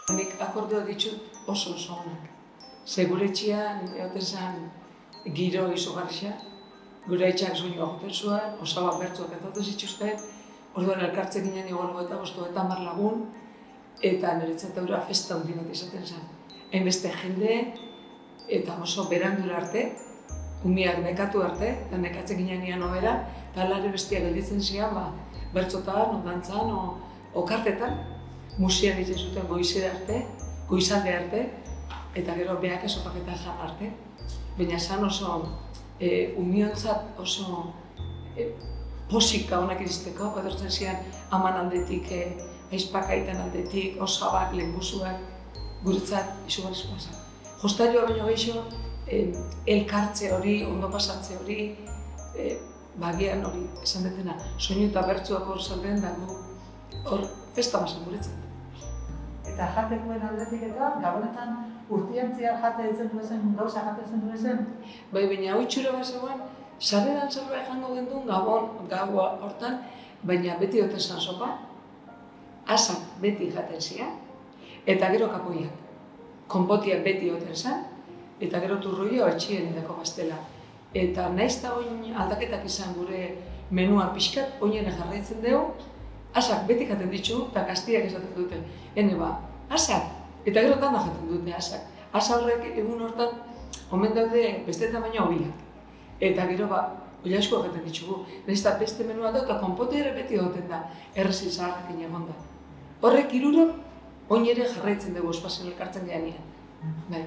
Nik akordua ditut oso onak. Ze gure etxean, egoten zen, giro izugarria, gure etxeak soinua joten zuen, osaba bertzuak entatzen zituzten, orduan elkartzen ginen igual 25-30 lagun, eta niretzat aurra festa handi bat izaten zen. Hainbeste jende, eta oso berandura arte, umiak nekatu arte, eta nekatzen ginen nian obera, eta alare bestiak gelditzen zian, bertzotan, dantzan, okartetan, musian ditzen zuten goizera arte, goizalde arte, eta gero behak esopaketan jan arte. Baina zan oso umiontzat oso posika honak iristeko, etortzen zian aman aldetik, aizpakaitan aldetik, osabak, lehenbuzuak, guretzat izugarrizkoa zen. Jostarioa baino gehiago, elkartze hori, ondo pasatze hori, bagian hori esan detena, soinu eta bertzuak hor zauden dago hor festa bazen guretzat. Eta jatekoen aldetik eta gabonetan urtiantziar jate etzen duezen, gauza jate etzen duezen? Bai, baina hau itxura bat zegoen, sarreran zerbait jango genduen gaua hortan, baina beti duten zan sopa, asak beti jaten zian, eta gero kapoiak. Konpotiak beti duten zan, eta gero turroia etxien indako pastela. Eta nahiz eta oin aldaketak izan gure menua pixkat, oinene jarraitzen dugu, asak beti jaten ditu, eta gaztiak esaten dute. Asak, eta gero dana jaten dute asak. Asa horrek egun hortan, omen daude beste tamaina hobiak. Eta gero oi asko jaten ditugu. Nahiz eta beste menua da, eta konpote ere beti goten da, errezin zaharrekin egon da. Horrek hirurok, oin ere jarraitzen dugu espazioan elkartzen geanean. Bai.